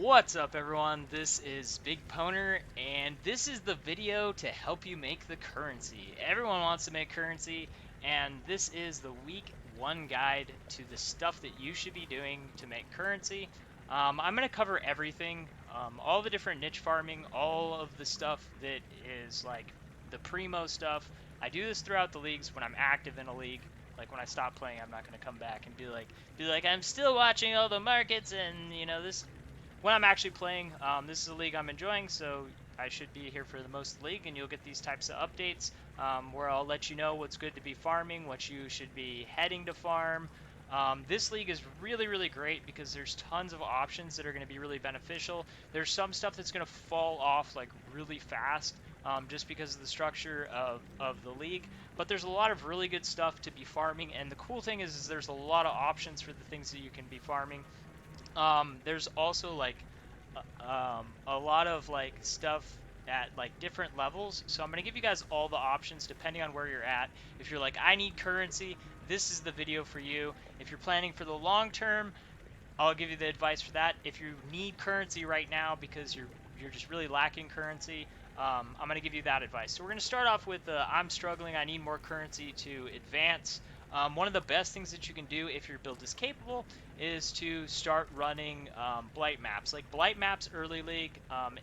What's up everyone, this is BigPowner, and this is the video to help you make the currency. Everyone wants to make currency, and this is the week 1 guide to the stuff that you should be doing to make currency. I'm going to cover everything, all the different niche farming, all of the stuff that is like the primo stuff. I do this throughout the leagues when I'm active in a league. Like when I stop playing, I'm not going to come back and be like, I'm still watching all the markets and this when I'm actually playing. This is a league I'm enjoying, so I should be here for the most of the league, and you'll get these types of updates where I'll let you know what's good to be farming, what you should be heading to farm. This league is really, really great because there's tons of options that are going to be really beneficial. There's some stuff that's going to fall off like really fast just because of the structure of the league, but there's a lot of really good stuff to be farming, and the cool thing is there's a lot of options for the things that you can be farming. There's also like a lot of like stuff at like different levels. So I'm going to give you guys all the options depending on where you're at. If you're like, I need currency, this is the video for you. If you're planning for the long term, I'll give you the advice for that. If you need currency right now because you're just really lacking currency, I'm going to give you that advice. So we're going to start off with I'm struggling, I need more currency to advance. One of the best things that you can do if your build is capable is to start running Blight maps. Like Blight maps early league,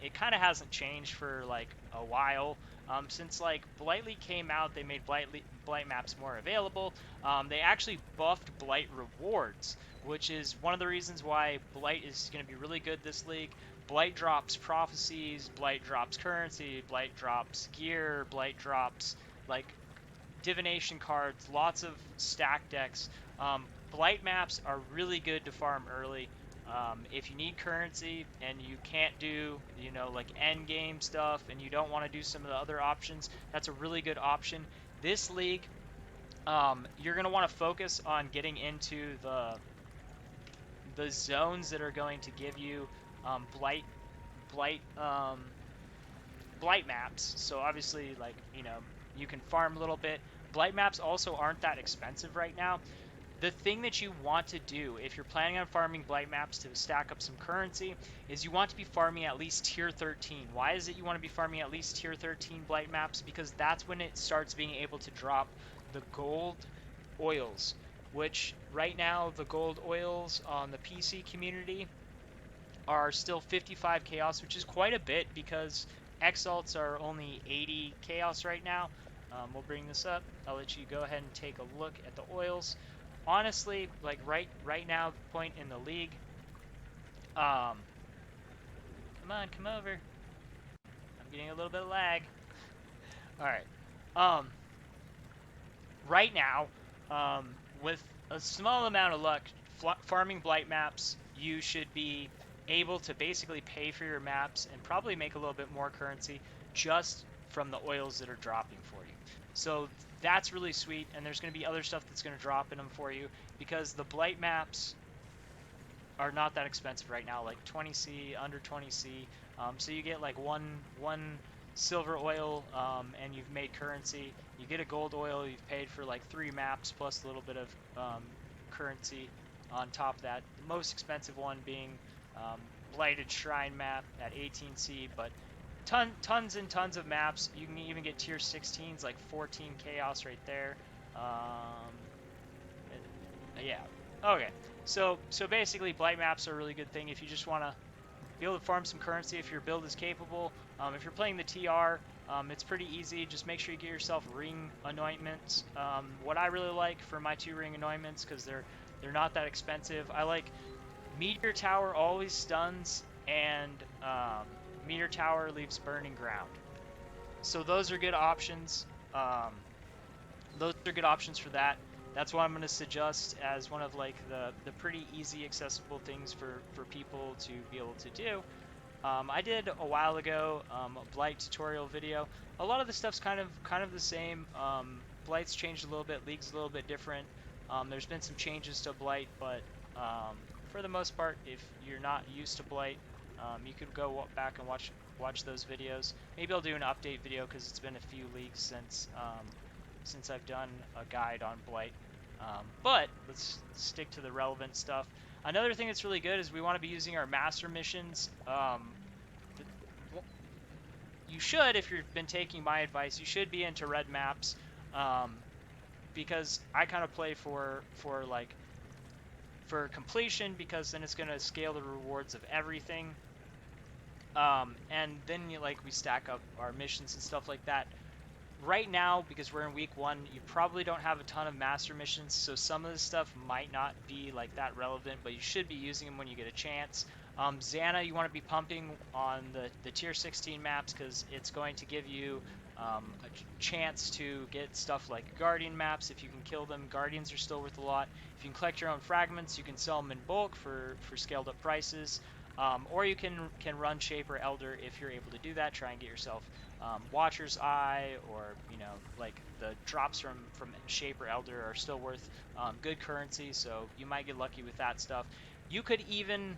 it kind of hasn't changed for like a while. Since like Blight League came out, they made Blight maps more available. They actually buffed Blight rewards, which is one of the reasons why Blight is going to be really good this league. Blight drops prophecies, Blight drops currency, Blight drops gear, Blight drops like divination cards, lots of stack decks. Blight maps are really good to farm early. If you need currency and you can't do, like end game stuff, and you don't want to do some of the other options, that's a really good option. This league, you're going to want to focus on getting into the zones that are going to give you blight blight blight maps. So obviously, like, you can farm a little bit. Blight maps also aren't that expensive right now. The thing that you want to do if you're planning on farming blight maps to stack up some currency is you want to be farming at least tier 13. Why is it you want to be farming at least tier 13 blight maps? Because that's when it starts being able to drop the gold oils, which right now the gold oils on the PC community are still 55 chaos, which is quite a bit because exalts are only 80 chaos right now. We'll bring this up. I'll let you go ahead and take a look at the oils. Honestly, like right now, point in the league. Come on, come over. I'm getting a little bit of lag. All right. Right now, with a small amount of luck, farming blight maps, you should be able to basically pay for your maps and probably make a little bit more currency just from the oils that are dropping for you. So that's really sweet, and there's going to be other stuff that's going to drop in them for you because the blight maps are not that expensive right now, like 20C, under 20C. So you get like one silver oil, and you've made currency. You get a gold oil, you've paid for like 3 maps plus a little bit of currency on top of that. The most expensive one being Blighted Shrine map at 18C, but tons and tons of maps. You can even get tier 16s, like 14 chaos right there. Yeah. Okay. So basically, blight maps are a really good thing if you just want to be able to farm some currency. If your build is capable, if you're playing the TR, it's pretty easy. Just make sure you get yourself ring anointments. What I really like for my 2 ring anointments, because they're not that expensive. I like Meteor Tower always stuns, and Meteor Tower leaves burning ground. So those are good options. Those are good options for that. That's what I'm going to suggest as one of like the pretty easy accessible things for people to be able to do. I did a while ago a Blight tutorial video. A lot of the stuff's kind of the same. Blight's changed a little bit, League's a little bit different. There's been some changes to Blight, but for the most part, if you're not used to Blight, you could go back and watch those videos. Maybe I'll do an update video because it's been a few leagues since I've done a guide on Blight. But let's stick to the relevant stuff. Another thing that's really good is we want to be using our master missions. You should, if you've been taking my advice, you should be into red maps, because I kind of play for completion, because then it's going to scale the rewards of everything. And then we stack up our missions and stuff like that. Right now, because we're in week 1, you probably don't have a ton of master missions, so some of this stuff might not be like that relevant, but you should be using them when you get a chance. Xana, you want to be pumping on the tier 16 maps, because it's going to give you a chance to get stuff like Guardian maps. If you can kill them, Guardians are still worth a lot. If you can collect your own fragments, you can sell them in bulk for scaled up prices. Or you can run Shaper Elder if you're able to do that. Try and get yourself Watcher's Eye, or like the drops from Shaper Elder are still worth good currency, so you might get lucky with that stuff. You could even,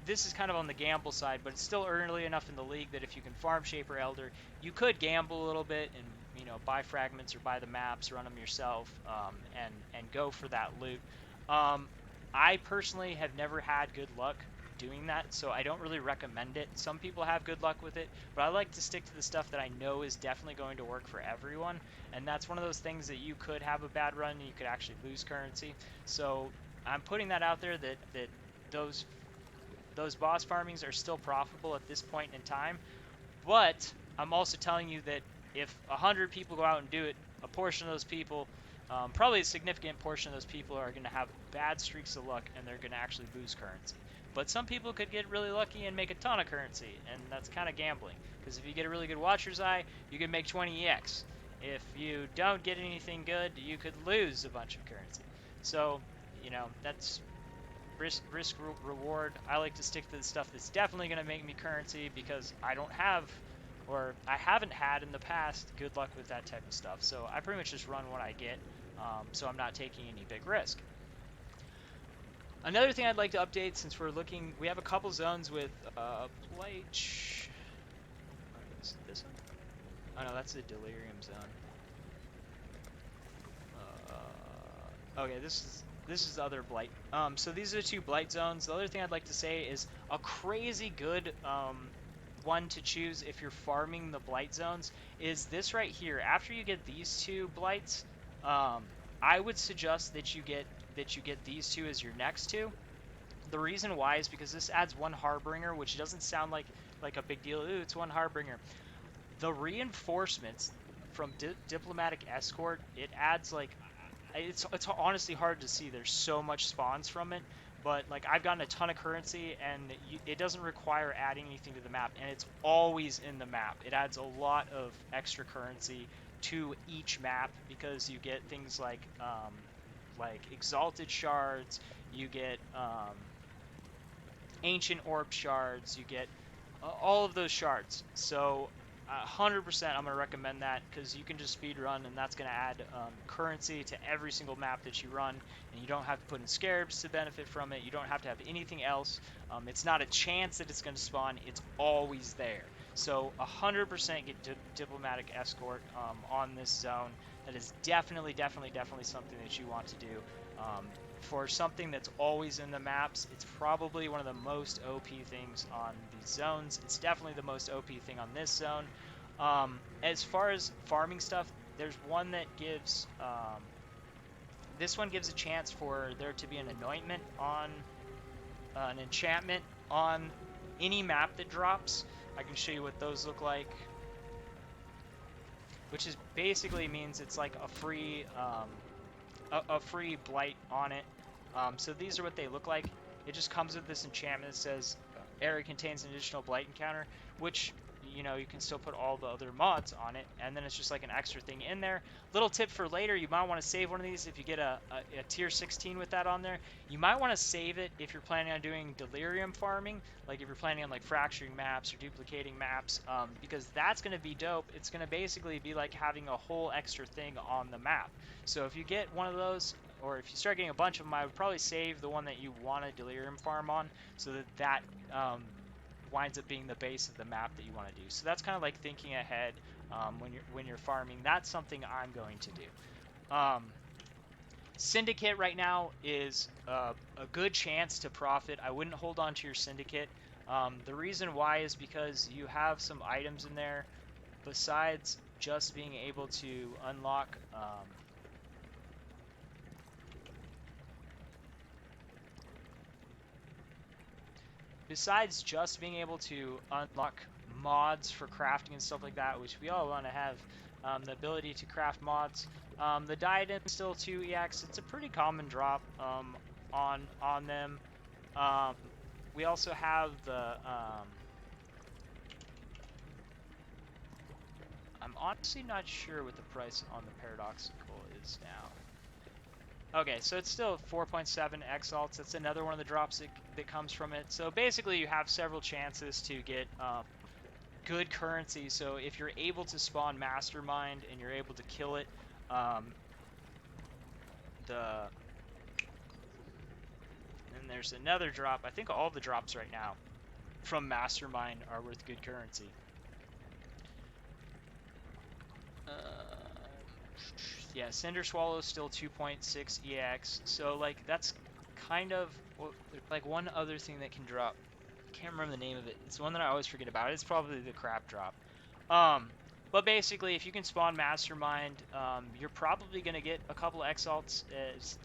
this is kind of on the gamble side, but it's still early enough in the league that if you can farm Shaper Elder, you could gamble a little bit and buy fragments or buy the maps, run them yourself, and go for that loot. I personally have never had good luck doing that, so I don't really recommend it. Some people have good luck with it, but I like to stick to the stuff that I know is definitely going to work for everyone, and that's one of those things that you could have a bad run and you could actually lose currency. So I'm putting that out there, that those boss farmings are still profitable at this point in time, but I'm also telling you that if 100 people go out and do it, a portion of those people, probably a significant portion of those people, are going to have bad streaks of luck, and they're going to actually lose currency. But some people could get really lucky and make a ton of currency, and that's kind of gambling. Because if you get a really good Watcher's Eye, you can make 20 EX. If you don't get anything good, you could lose a bunch of currency. So, that's risk reward. I like to stick to the stuff that's definitely going to make me currency, because I don't have, or I haven't had in the past, good luck with that type of stuff. So I pretty much just run what I get, so I'm not taking any big risk. Another thing I'd like to update, since we have a couple zones with Blight. Is it this one? Oh no, that's the Delirium zone. Okay, this is the other Blight. So these are the two Blight zones. The other thing I'd like to say is a crazy good one to choose if you're farming the Blight zones is this right here. After you get these two Blights, I would suggest that you get these two as your next two. The reason why is because this adds one Harbinger, which doesn't sound like a big deal. Ooh, it's one Harbinger. The reinforcements from Diplomatic Escort, it adds it's honestly hard to see. There's so much spawns from it, but I've gotten a ton of currency, and it doesn't require adding anything to the map, and it's always in the map. It adds a lot of extra currency to each map, because you get things like Exalted Shards, you get Ancient Orb Shards, you get all of those shards. So 100% I'm going to recommend that, because you can just speed run, and that's going to add currency to every single map that you run, and you don't have to put in scarabs to benefit from it. You don't have to have anything else. It's not a chance that it's going to spawn. It's always there. So 100% get Diplomatic Escort on this zone. That is definitely something that you want to do. For something that's always in the maps, it's probably one of the most OP things on these zones. It's definitely the most OP thing on this zone. As far as farming stuff, there's one that gives, this one gives a chance for there to be an anointment on, an enchantment on any map that drops. I can show you what those look like, which is basically means it's like a free Blight on it. So these are what they look like. It just comes with this enchantment that says area contains an additional Blight encounter, which you can still put all the other mods on it, and then it's just like an extra thing in there. Little tip for later, you might want to save one of these if you get a tier 16 with that on there. You might want to save it if you're planning on doing Delirium farming, like if you're planning on fracturing maps or duplicating maps, because that's going to be dope. It's going to basically be like having a whole extra thing on the map. So if you get one of those, or if you start getting a bunch of them, I would probably save the one that you want to Delirium farm on, so that winds up being the base of the map that you want to do. So that's kind of like thinking ahead when you're farming. That's something I'm going to do. Syndicate right now is a good chance to profit. I wouldn't hold on to your Syndicate. The reason why is because you have some items in there besides just being able to unlock mods for crafting and stuff like that, which we all want to have the ability to craft mods. The diadem is still 2 EX. It's a pretty common drop on them. We also have the I'm honestly not sure what the price on the paradoxical is now. Okay, so it's still 4.7 exalts. That's another one of the drops that comes from it. So basically you have several chances to get good currency. So if you're able to spawn Mastermind and you're able to kill it, and there's another drop. I think all the drops right now from Mastermind are worth good currency. Yeah, Cinder Swallow is still 2.6 EX. So like that's kind of like one other thing that can drop. I can't remember the name of it. It's one that I always forget about. It's probably the crap drop. But basically, if you can spawn Mastermind, you're probably gonna get a couple exalts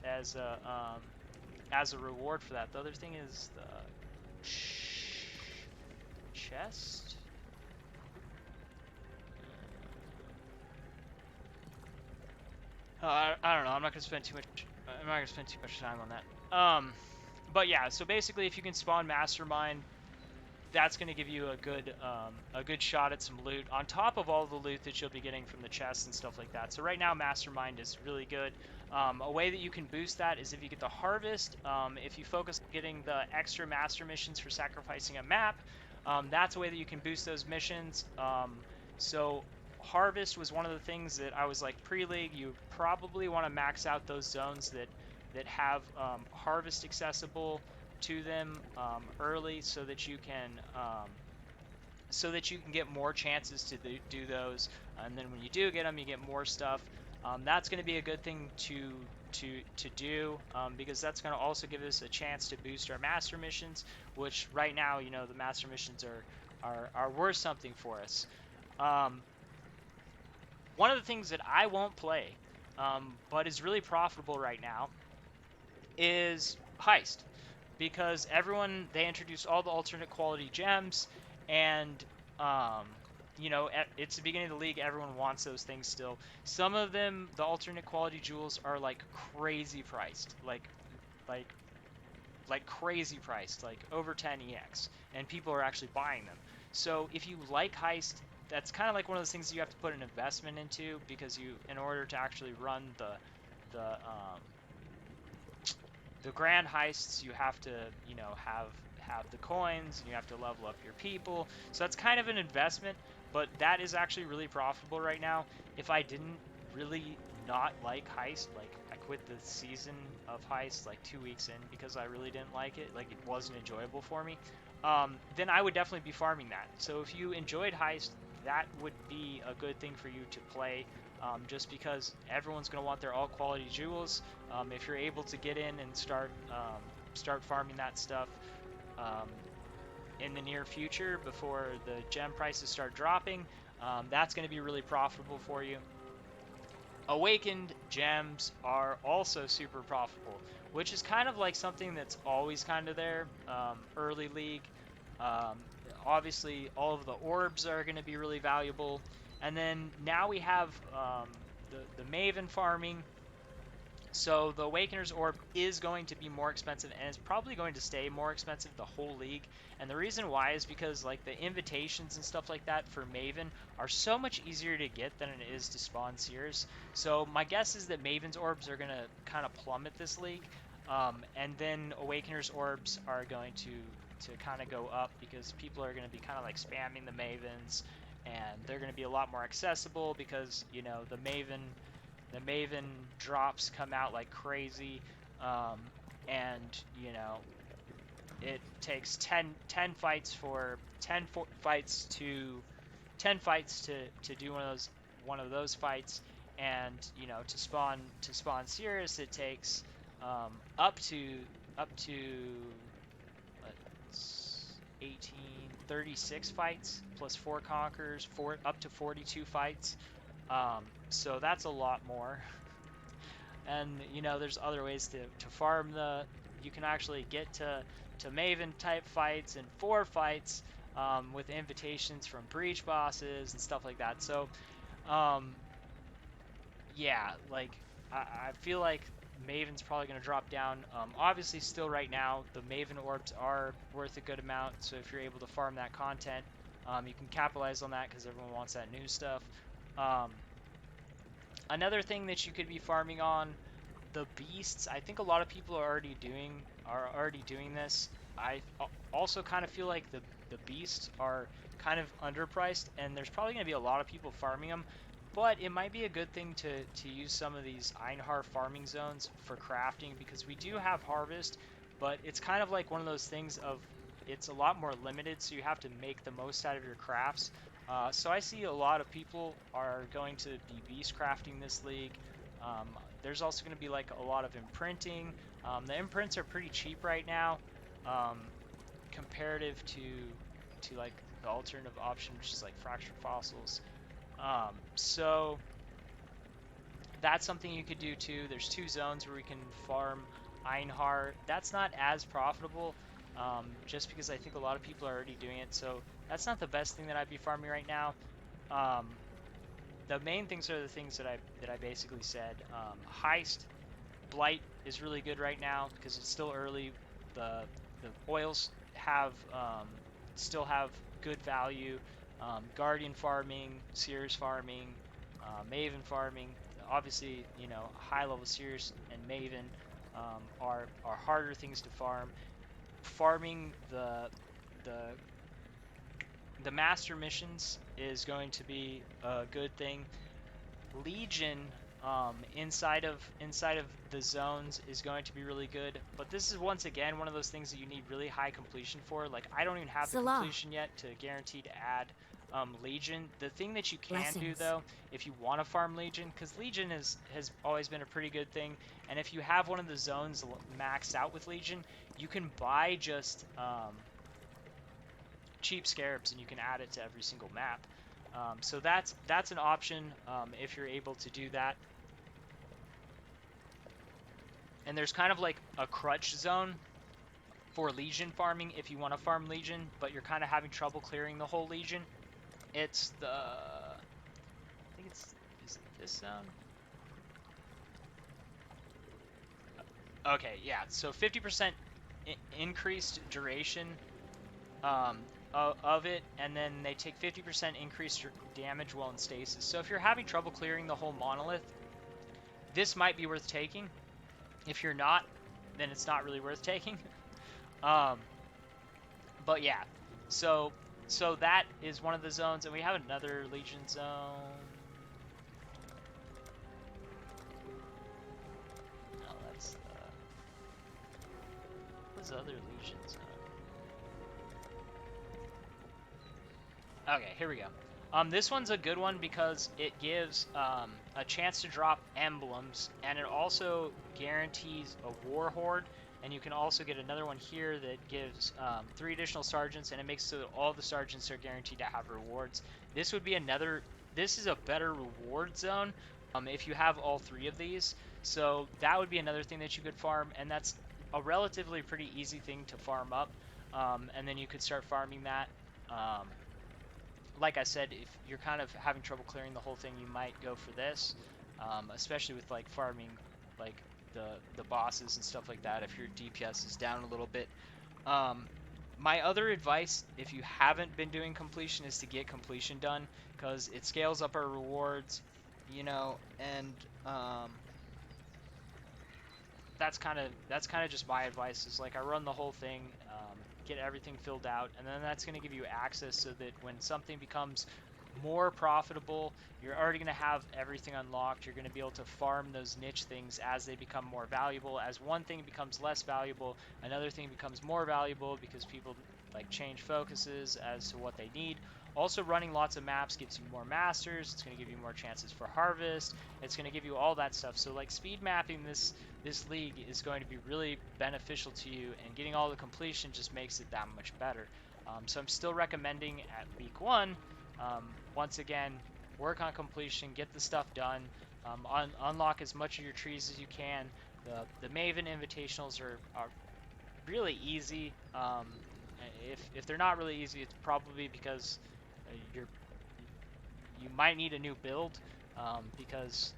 as a reward for that. The other thing is the chest. I don't know. I'm not gonna spend too much time on that. But yeah. So basically, if you can spawn Mastermind, that's going to give you a good shot at some loot on top of all the loot that you'll be getting from the chests and stuff like that. So right now Mastermind is really good. A way that you can boost that is if you get the harvest. If you focus on getting the extra master missions for sacrificing a map, that's a way that you can boost those missions. So harvest was one of the things that I was like pre-league. You probably want to max out those zones that have harvest accessible to them early, so that you can get more chances to do those, and then when you do get them, you get more stuff. That's going to be a good thing to do, because that's going to also give us a chance to boost our master missions, which right now, you know, the master missions are worth something for us. One of the things that I won't play, but is really profitable right now, is Heist, because they introduced all the alternate quality gems, and you know, it's the beginning of the league. Everyone wants those things still. Some of them, the alternate quality jewels, are like crazy priced, like crazy priced, like over 10 EX, and people are actually buying them. So if you like Heist, that's kind of like one of those things you have to put an investment into, because in order to actually run the grand heists, you have to, you know, have the coins, and you have to level up your people. So that's kind of an investment, but that is actually really profitable right now. If I didn't really not like Heist, like I quit the season of Heist like 2 weeks in because I really didn't like it, like it wasn't enjoyable for me, then I would definitely be farming that. So if you enjoyed Heist, that would be a good thing for you to play, just because everyone's going to want their all quality jewels. If you're able to get in and start farming that stuff in the near future before the gem prices start dropping, that's going to be really profitable for you. Awakened gems are also super profitable, which is kind of like something that's always kind of there early league. Obviously, all of the orbs are going to be really valuable. And then now we have the Maven Farming. So the Awakener's Orb is going to be more expensive, and it's probably going to stay more expensive the whole league. And the reason why is because like the invitations and stuff like that for Maven are so much easier to get than it is to spawn Seers. So my guess is that Maven's Orbs are going to kind of plummet this league. And then Awakener's Orbs are going to kind of go up, because people are going to be kind of like spamming the Mavens, and they're going to be a lot more accessible because, you know, the Maven drops come out like crazy, and you know, it takes 10 fights to do one of those fights, and you know, to spawn Cirrus, it takes up to up to what's 18 36 fights plus 4 conquers, up to 42 fights. So that's a lot more. And you know, there's other ways to farm you can actually get to Maven type fights and 4 fights with invitations from breach bosses and stuff like that. So um, yeah, like I feel like Maven's probably going to drop down. Obviously, still right now, the Maven orbs are worth a good amount. So if you're able to farm that content, you can capitalize on that because everyone wants that new stuff. Um, Another thing that you could be farming on, the beasts. I think a lot of people are already doing this. I also kind of feel like the beasts are kind of underpriced, and there's probably going to be a lot of people farming them. But it might be a good thing to use some of these Einhar farming zones for crafting, because we do have harvest, but it's kind of like one of those things of it's a lot more limited, so you have to make the most out of your crafts. So I see a lot of people are going to be beast crafting this league. Um, there's also going to be like a lot of imprinting. The imprints are pretty cheap right now, um, comparative to like the alternative option, which is like fractured fossils. So that's something you could do too. There's 2 zones where we can farm Einhar. That's not as profitable, just because I think a lot of people are already doing it. So that's not the best thing that I'd be farming right now. Um, the main things are the things that I basically said. Heist, Blight is really good right now because it's still early. The oils have still have good value. Guardian farming, Sears farming, Maven farming. Obviously, you know, high level Sears and Maven are harder things to farm. Farming the the master missions is going to be a good thing. Legion inside of the zones is going to be really good, but this is once again one of those things that you need really high completion for. Like, I don't even have the completion yet to guarantee to add Legion. The thing that you can do though, if you want to farm Legion, because Legion has always been a pretty good thing, and if you have one of the zones maxed out with Legion, you can buy just cheap scarabs and you can add it to every single map. So that's an option if you're able to do that. And there's kind of like a crutch zone for Legion farming if you want to farm Legion, but you're kind of having trouble clearing the whole Legion. It's I think is it this zone? Okay, yeah. So 50% increased duration of it, and then they take 50% increased damage while in stasis. So if you're having trouble clearing the whole monolith, this might be worth taking. If you're not, then it's not really worth taking. But yeah, so that is one of the zones, and we have another Legion zone. No, that's what's the other Legion zone? Okay, here we go. This one's a good one because it gives a chance to drop emblems, and it also guarantees a war horde. And you can also get another one here that gives 3 additional sergeants, and it makes so that all the sergeants are guaranteed to have rewards. This would be another. This is a better reward zone if you have all 3 of these. So that would be another thing that you could farm, and that's a relatively pretty easy thing to farm up. And then you could start farming that. Like I said, if you're kind of having trouble clearing the whole thing, you might go for this, especially with like farming like the bosses and stuff like that. If your DPS is down a little bit. My other advice, if you haven't been doing completion, is to get completion done, because it scales up our rewards, you know, and that's kind of just my advice. Is like, I run the whole thing, get everything filled out, and then that's going to give you access so that when something becomes more profitable, you're already going to have everything unlocked. You're going to be able to farm those niche things as they become more valuable. As one thing becomes less valuable, another thing becomes more valuable because people like change focuses as to what they need. Also, running lots of maps gives you more masters. It's going to give you more chances for harvest. It's going to give you all that stuff. So like speed mapping this league is going to be really beneficial to you, and getting all the completion just makes it that much better. So I'm still recommending at week 1, once again, work on completion, get the stuff done, unlock as much of your trees as you can. The Maven invitationals are really easy. If they're not really easy, it's probably because you might need a new build, because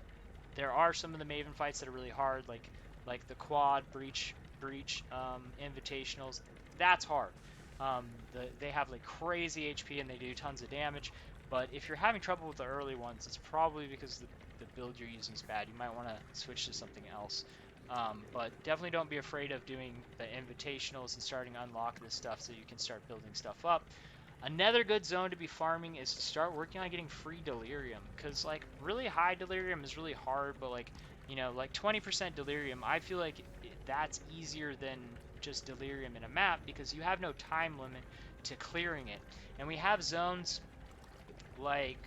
there are some of the Maven fights that are really hard, like the quad breach invitationals. That's hard. They have like crazy HP and they do tons of damage. But if you're having trouble with the early ones, it's probably because the build you're using is bad. You might want to switch to something else. But definitely don't be afraid of doing the invitationals and starting to unlock this stuff so you can start building stuff up. Another good zone to be farming is to start working on getting free delirium, because like really high delirium is really hard, but like, you know, like 20% delirium, I feel like that's easier than just delirium in a map, because you have no time limit to clearing it. And we have zones like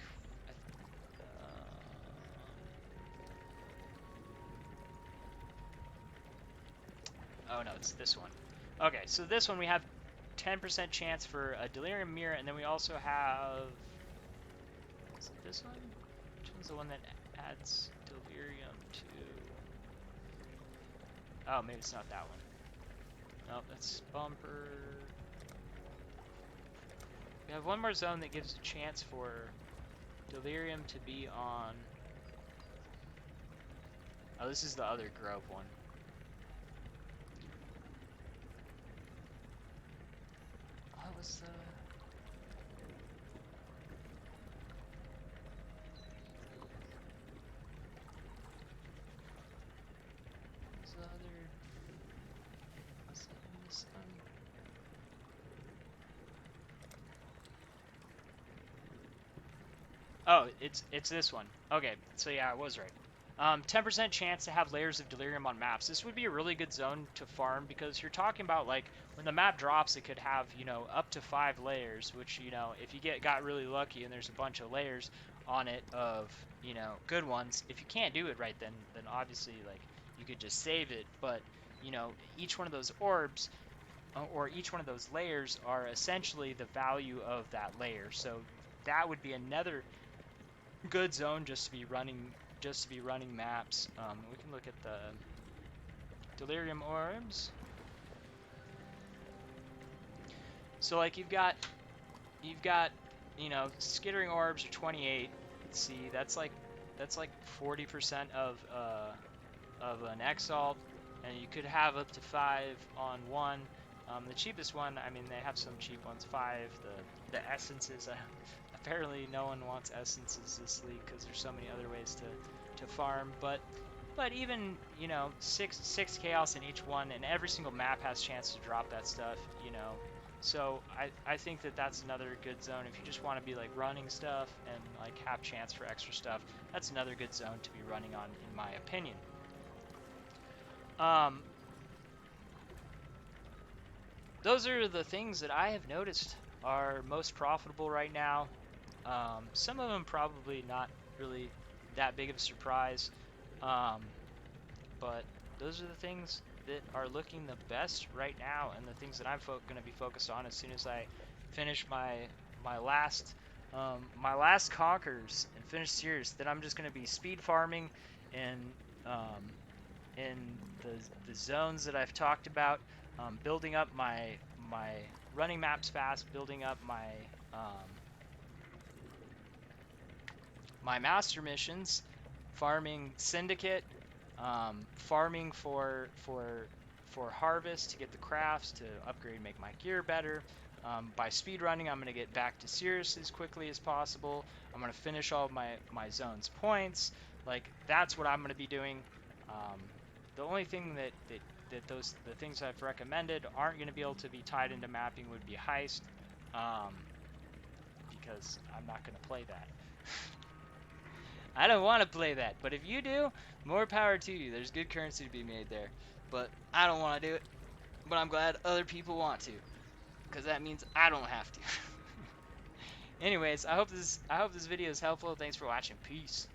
oh no, it's this one. Okay, so this one we have 10% chance for a delirium mirror, and then we also have, is it this one? Which one's the one that adds delirium to? Oh, maybe it's not that one. Nope, that's bumper. We have one more zone that gives a chance for delirium to be on. Oh, this is the other grove one. What was the... Oh, it's this one. Okay, so yeah, I was right. 10% chance to have layers of delirium on maps. This would be a really good zone to farm, because you're talking about like when the map drops, it could have, you know, up to 5 layers, which, you know, if you got really lucky and there's a bunch of layers on it of, you know, good ones. If you can't do it right, then obviously like you could just save it. But, you know, each one of those orbs or each one of those layers are essentially the value of that layer. So that would be another good zone just to be running maps. We can look at the delirium orbs. So like you've got you know, skittering orbs are 28. Let's see, that's like 40% of an exalt, and you could have up to 5 on one. The cheapest one, I mean, they have some cheap ones, 5. The essences, apparently no one wants essences this league because there's so many other ways to farm. But even, you know, 6 chaos in each one, and every single map has chance to drop that stuff, you know. So I think that's another good zone if you just want to be like running stuff and like have chance for extra stuff. That's another good zone to be running on, in my opinion. Those are the things that I have noticed are most profitable right now. Some of them probably not really that big of a surprise, but those are the things that are looking the best right now, and the things that I'm going to be focused on as soon as I finish my last conquers and finish series. Then I'm just going to be speed farming in the zones that I've talked about, building up my running maps fast, building up my master missions, farming Syndicate, farming for harvest to get the crafts to upgrade, make my gear better. By speed running, I'm going to get back to Sirius as quickly as possible. I'm going to finish all of my zone's points. Like, that's what I'm going to be doing. The only thing that the things I've recommended aren't going to be able to be tied into mapping would be heist, because I'm not going to play that. I don't want to play that, but if you do, more power to you. There's good currency to be made there, but I don't want to do it, but I'm glad other people want to. because that means I don't have to. Anyways, I hope this video is helpful. Thanks for watching. Peace.